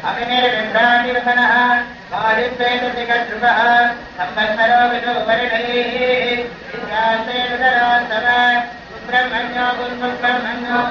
अग्निर्विभ्रातिवसनः आदित्यैतसिकध्रुवः संवत्सरो विदुपरिणैः विश्रान्तेर्दरास्तव सुब्रह्मण्यो पुष्पब्रह्मण्यो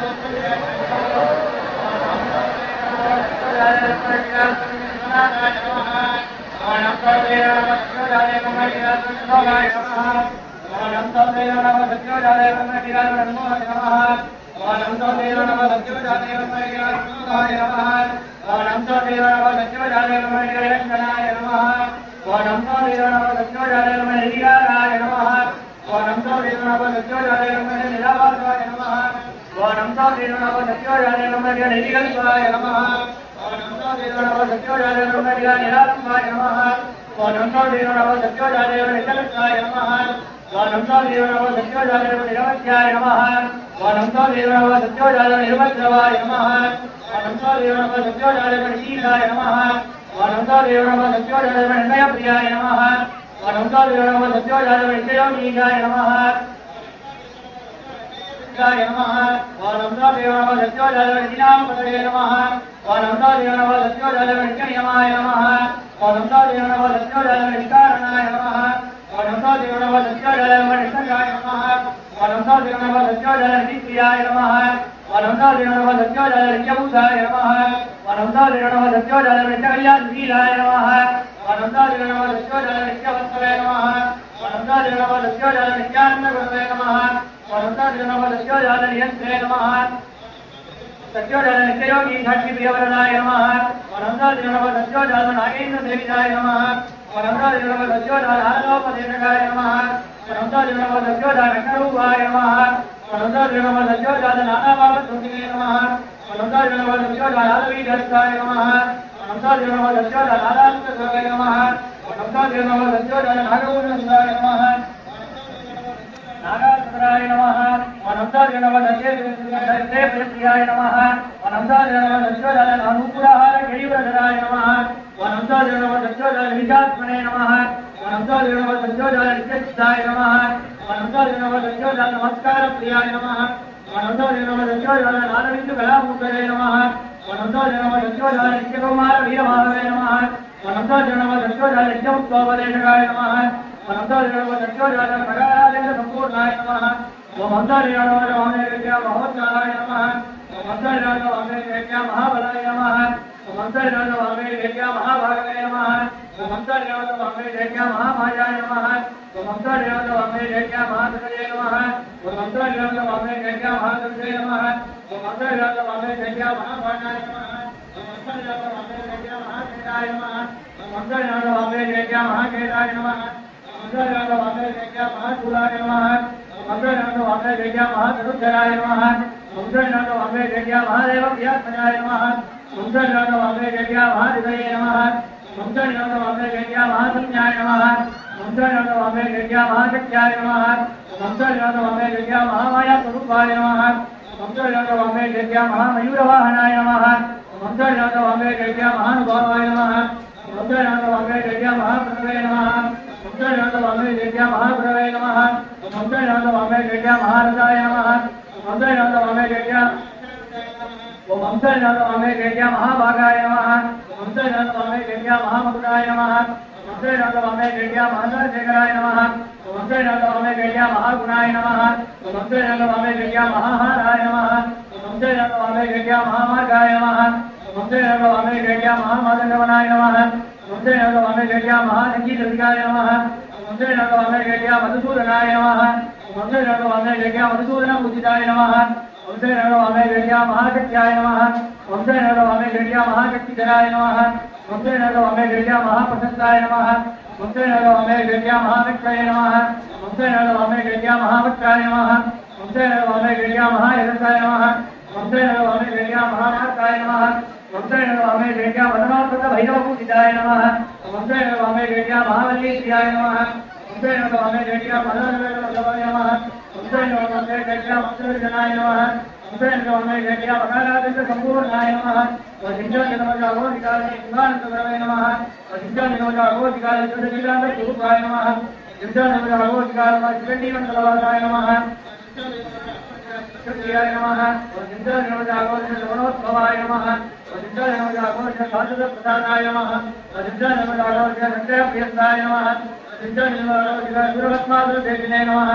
शुद्धियाय नमः वसिंचाय नमः जागोष श्रवणोत्सवाय नमः वसिंचाय नमः जागोष शाश्वतप्रसादाय नमः वसिंचाय नमः जागोष संजयप्रियस्ताय नमः वसिंचाय नमः जागोष गुरुरत्नादुर्देशिने नमः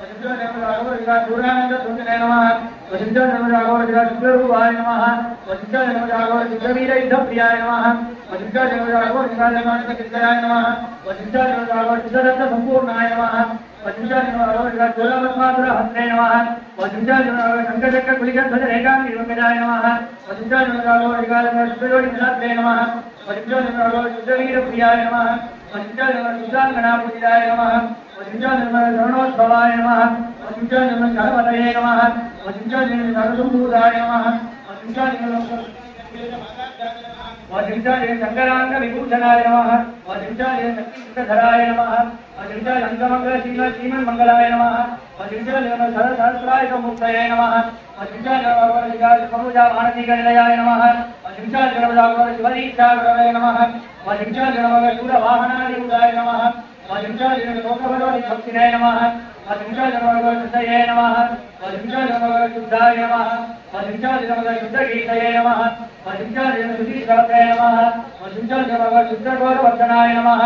वसिंचाय नमः जागोष दूरानन्दसुन्दरे नमः वसिंचाय नमः जागोष शुक्ररूपाय नमः वसिंचाय नमः जागोष शुक्रवीरयुद्धप्रियाय नमः वसिंचाय नमः जागोष शिवाजमानकचित्तयाय नमः वसिंचाय नमः जागोष सिद्धरत्नसम्पूर्णाय नमः वसिंचाय नमः जागोष चूलमत्मातुरहस्ते नमः वसिंचाय नमः जागोष शङ्खचक्रकुलिकध्वजरेखाङ्गिवङ्कजाय नमः वसिंचाय नमः जागोष शुद्धयोनिसनात्रे नमः वसिंचाय नमः जागोष शुद्धवीरप्रियाय नमः वसिंचाय नमः शुद्धाङ्गनापूजिताय नमः वसिंचाय नमः शरणोत्सवाय नमः वसिंचाय नमः शरवतये नमः वसिंचाय नमः शरसम्भूताय नमः वसिंचाय नमः वसिंचाय शङ्कराङ्गविभूषणाय नमः वसिंचाय शक्तिधराय नमः वसिंचाय अङ्गमङ्गलश्रीमन्मङ्गलाय नमः वसिंचाय नमः सरसहस्रायुधमुक्तये नमः वसिंचाय नमः मानसिकनिलयाय नमः वसिंचाय नमः शिवदीक्षागुरवे नमः वसिंचाय नमः शूरवाहनादिरूढाय नमः वसिंचाय नमः लोकभगवतिभक्तिने नमः वसिंचाय नमः शुद्धये नमः वसिंचाय नमः शुद्धाय नमः वसिंचाय नमः शुद्धगीतये नमः वसिंचाय नमः शुद्धिशास्त्रे नमः वसिंचाय नमः शुद्धगौरवर्धनाय नमः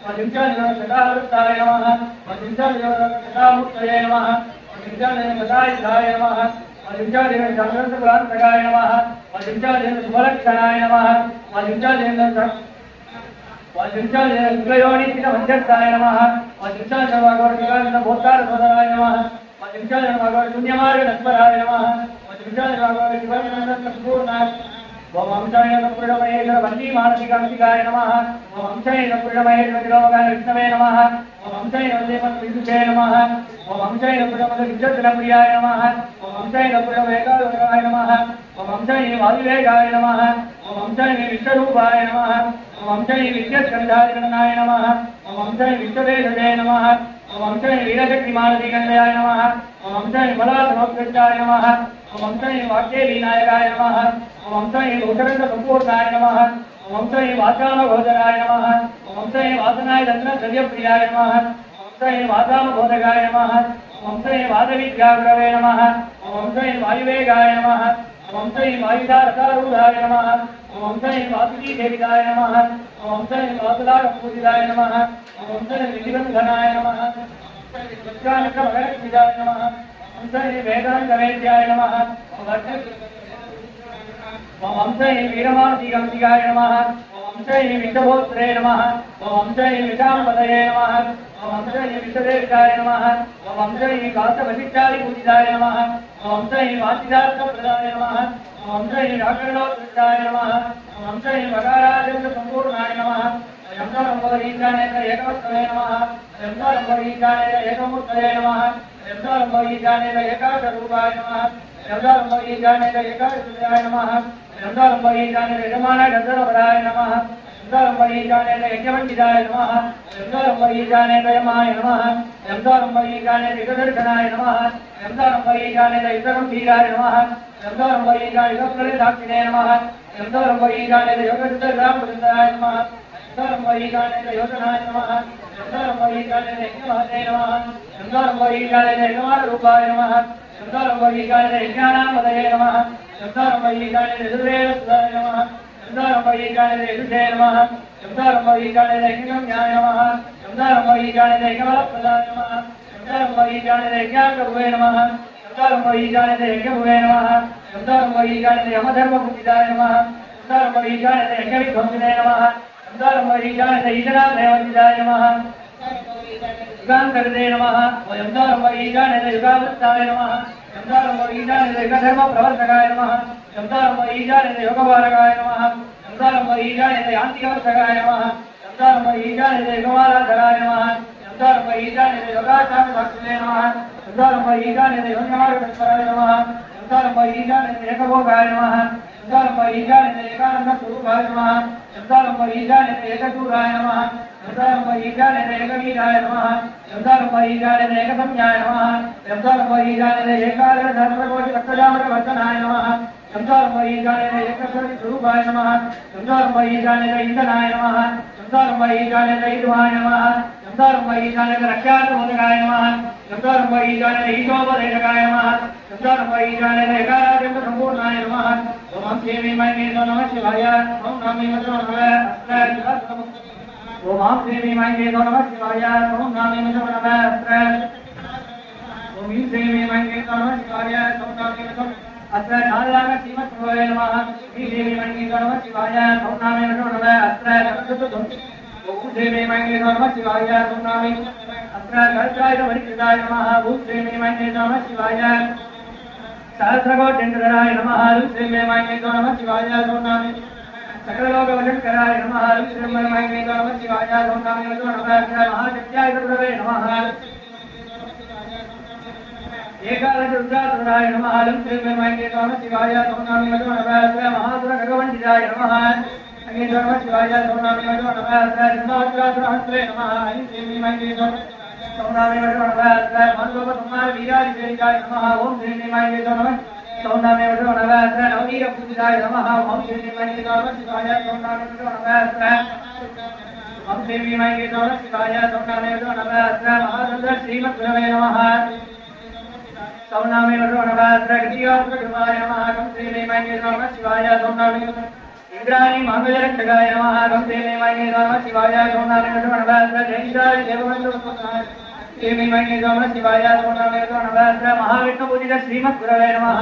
वसिंचाय नमः शतावृत्ताय नमः वसिंचाय नमः शतामुक्तये नमः वसिंचाय नमः शतायुधाय नमः वसिंचाय नमः शास्त्रप्रान्तकाय नमः वसिंचाय नमः शुभलक्षणाय नमः वसिंचाय नमः वसिंचाय नमः शुक्लयोनिस्थितमध्यस्थाय नमः वसिंचाय नमः भोक्तारसोदराय नमः वसिंचाय नमः शून्यमार्गतत्पराय नमः वसिंचाय नमः शिवनन्दपूर्णाय वंशाय नमः वन्दी मानसिकांशिकाय नमः वंशाय नमः विष्णवे नमः वंशाय नमः नमः वंशाय नमः विद्युत्प्रियाय नमः वंशाय नमः एकादशाय नमः वंशाय वायुवेगाय नमः वंशाय विश्वरूपाय नमः वंशाय विद्युत्कण्ठाय नमः वंशाय विश्ववेदये नमः वंशाय वीरशक्तिमानसिकन्याय नमः वंशाय बलात्मोत्कृष्टाय नमः वंशाय वाक्यलीनायकाय नमः वंशाय भूषणसम्पूर्णाय नमः वंशाय वाचामभोजनाय नमः वंशाय वासनाय तन्त्रद्रव्यप्रियाय नमः वंशाय वाचामबोधकाय नमः वंशाय वादविद्यागुरवे नमः वंशाय वायुवेगाय नमः वंशाय वायुधारसारूढाय नमः वंशाय वासुकीसेविताय नमः वंशाय वासुदारपूजिताय नमः वंशाय विधिबन्धनाय नमः वंशाय नमः वंशाय वेदान्तवेद्याय नमः वंशाय वीरमानसिकांशिकाय नमः वंशाय विषभोत्रे नमः वंशाय विषाम्पदये नमः वंशाय विषदेविताय नमः वंशाय काशवशिष्टादिपूजिताय नमः वंशाय वाचिदार्थप्रदाय नमः वंशाय व्याकरणोत्कृष्टाय नमः वंशाय मकाराजसम्पूर्णाय नमः यंसारम्भगीतानेन एकवत्सवे नमः यंसारम्भगीतानेन एकमूर्तये नमः यंसारम्भगीतानेन एकादशरूपाय नमः यंसारम्भगीतानेन एकादशरूपाय नमः यंसारम्भगीतानेन यजमानाय गन्धर्वपदाय नमः यंसारम्भगीतानेन यज्ञवन्दिताय नमः यंसारम्भगीतानेन यमाय नमः यंसारम्भगीतानेन युगदर्शनाय नमः यंसारम्भगीतानेन युगगम्भीराय नमः यंसारम्भगीतानेन युगप्रतिसाक्षिणे नमः यंसारम्भगीतानेन योगसिद्धरामचन्द्राय नमः यंसारम्भगीतानेन योजनाय नमः यंसारम्भगीतानेन यज्ञमहते नमः यंसारम्भगीतानेन यजमानरूपाय नमः यंसारम्भगीतानेन यज्ञानामदये नमः यंसारम्भगीतानेन यजुर्वेदसुधाय नमः यंसारम्भगीतानेन यजुषे नमः यंसारम्भगीतानेन यज्ञगम्याय नमः यंसारम्भगीतानेन यज्ञबलप्रदाय नमः यंसारम्भगीतानेन यज्ञाकभुवे नमः यंसारम्भगीतानेन यज्ञभुवे नमः यंसारम्भगीतानेन यमधर्मपूजिताय नमः यंसारम्भगीतानेन यज्ञविध्वंसिने नमः यंसारम्भगीतानेन ईशनाथवन्दिताय नमः युगान्तकृते नमः यंसारम्भगीतानेन युगावृत्ताय नमः यंसारम्भगीतानेन युगधर्मप्रवर्तकाय नमः यंसारम्भगीतानेन योगवारकाय नमः यंसारम्भगीतानेन यान्तिकवर्तकाय नमः यंसारम्भगीतानेन युगमाराधकाय नमः यंसारम्भगीतानेन योगाचारशास्त्रे नमः यंसारम्भगीतानेन योगमार्गदर्शनाय नमः यंसारम्भगीतानेन एकभोगाय नमः यंसारम्भगीतानेन एकानन्दस्वरूपाय नमः यंसारम्भगीतानेन एकशूराय नमः यंसारम्भगीतानेन एकवीराय नमः यंसारम्भगीतानेन एकसंज्ञाय नमः यंसारम्भगीतानेन एकादशसहस्रकोटिरक्तजामकवर्धनाय नमः यंसारम्भगीतानेन एकस्वरूपाय नमः यंसारम्भगीतानेन इन्धनाय नमः यंसारम्भगीतानेन इदुवाय नमः ईशान रक्षात्मकाय नमः चंद्रम ईशान ईशोपदेशकाय नमः चंद्रम ईशान एकादश संपूर्णाय नमः ओम देवी महे नमः शिवाय ओम नमः नमः ओम देवी महे नमः शिवाय ओम नमः नमः ओम देवी महे नमः शिवाय ओम नमः अत्र नारायण श्रीमद्भवे नमः श्री देवी महे नमः शिवाय ओम नमः नमः अत्र ओम देवी महे नमः शिवाय ओम नमः अत्र गणेशाय वरिष्ठाय नमः ओम देवी महे नमः शिवाय सहस्रकोटिन्द्राय नमः ओम देवी महे नमः शिवाय ओम नमः सकललोकवशंकराय नमः ओम देवी महे नमः शिवाय ओम नमः महाशक्त्याय गुरवे नमः एकादश रुद्राय नमः ओम देवी महे नमः शिवाय ओम नमः महासुर भगवन्तिजाय नमः नमः शिवाय ओम नमः जन्माद्रासुरहस्ते नमः ओम देवी महे नमः मनोपकुमार वीरादिदेवाय नमः ओम देवी महे नमः ओम नमः नवनीर पूजिताय नमः ओम देवी महे नमः शिवाय ओम नमः ओम देवी महे नमः शिवाय ओम नमः महारुद्र श्रीमद्गुरवे नमः ओम नमः गतियोत्तमाय नमः ओम देवी महे नमः शिवाय ओम नमः इंद्राणी मंगलरक्षकाय नमः ओम देवी महे नमः शिवाय ओम नमः जयेशाय देववंदु देवी महे नमः शिवाय ओम नमः महाविष्णु पूजित श्रीमद्गुरवे नमः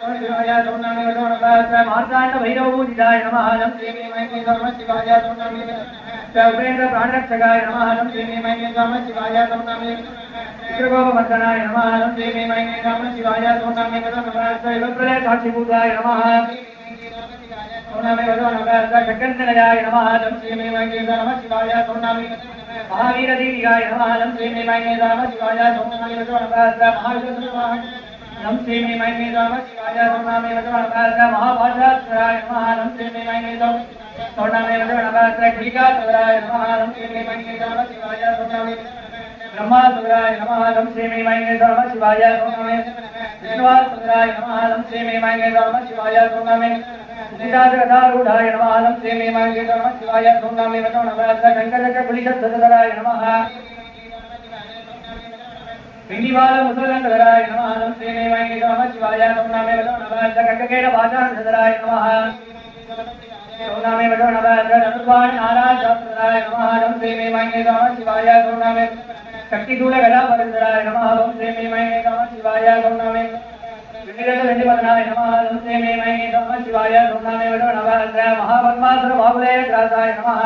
ओम शिवाय ओम नमः मार्तांड भैरव पूजिताय नमः ओम देवी महे नमः शिवाय ओम नमः उपेन्द्र प्राणरक्षकाय नमः ओम देवी महे नमः शिवाय ओम नमः चित्रगोपवर्धनाय नमः ओम देवी महे नमः शिवाय ओम नमः शिवप्रलय साक्षीभूताय नमः ओम नमः शक्करतनयाय नमः ओम देवी महे नमः शिवाय ओम नमः महावीरदेव्याय नमः ओम देवी महे नमः शिवाय ओम नमः महाविष्णुवाह ओम देवी महे नमः शिवाय ओम नमः महाभाषात्राय नमः ओम देवी महे नमः ओम नमः टीकाचराय नमः ओम देवी महे नमः शिवाय ओम नमः ब्रह्माचराय नमः ओम देवी महे नमः शिवाय ओम नमः विष्णुवाचराय नमः ओम देवी महे नमः शिवाय ओम नमः गदारूढ़ाय नमः ओम देवी महे नमः शिवाय ओम नमः शंकरचक्रपुलिशधराय नमः पिंडिवाल मुसलंधराय नमः ओम देवी महे नमः शिवाय ओम नमः गंगकेण वाचाधराय नमः ओम नमः धनुर्वाण नारायणाय नमः ओम देवी महे नमः शिवाय ओम नमः शक्तिशूल गदाधराय नमः ओम देवी महे नमः शिवाय ओम नमः विनिरजवदनाय नमः ओम देवी महे नमः शिवाय ओम नमः महापद्मासुर बाहुलेयग्रासाय नमः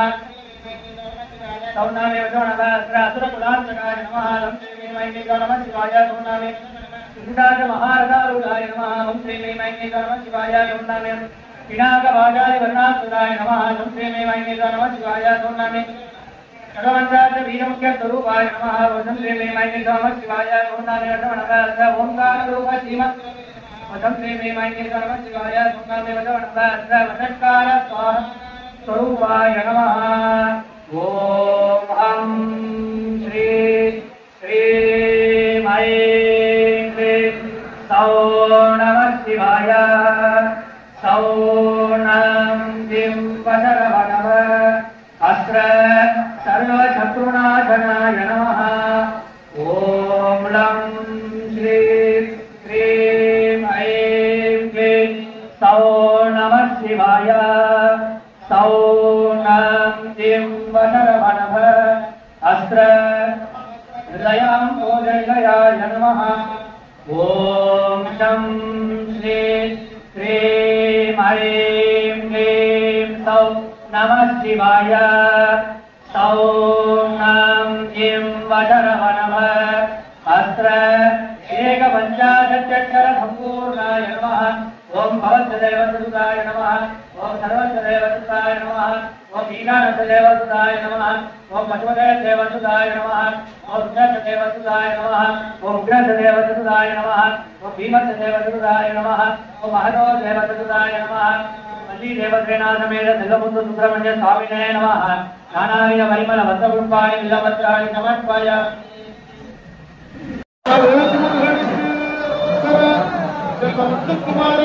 ओम नमः असुरकुलान्तकाय नमः ओम देवी महे नमः शिवाय ओम नमः सिद्धार्थ महारथारूढ़ाय नमः ओम देवी महे नमः शिवाय ओम नमः पिनाकभागाय वर्णासुराय नमः ओम देवी महे नमः शिवाय ओम नमः भगवंताय वीरमुख्य स्वरूपाय नमः ओम देवी महे नमः शिवाय ओम नमः ओंकार रूप श्रीमत् ओम देवी महे नमः शिवाय ओम नमः वनस्कार स्वाहा स्वरूपाय नमः ओम हम श्री श्री महे सौ नमः शिवाय सौ नम दिं वदरवनव अस्त्र सर्वशत्रुनाशनाय नमः ओम लं श्री श्रीं ऐं क्लीं सौ नमः शिवाय सौ नम दिं वदरवनव अस्त्र हृदयां कोदयाय नमः ओम शं श्री श्रीं ऐं क्लीं सौ नमः शिवाय सौ नम इं वदरवनव अस्त्र एकपञ्चाशत्यक्षर सम्पूर्णाय नमः ओम भवद्देवसुताय नमः ओम सर्वदेवसुताय नमः ओम ईशानदेवसुताय नमः ओम पशुपतेदेवसुताय नमः ओम रुद्रदेवसुताय नमः ओम उग्रदेवसुताय नमः ओम भीमदेवसुताय नमः ओम महदोदेवसुताय नमः मल्ली देवसेनासमेत दिगमुद्दु सुब्रह्मण्य स्वामिने नमः नानाविध परिमल वस्त्रपुष्पाणि बिल्वपत्राणि समर्पयामि कुमार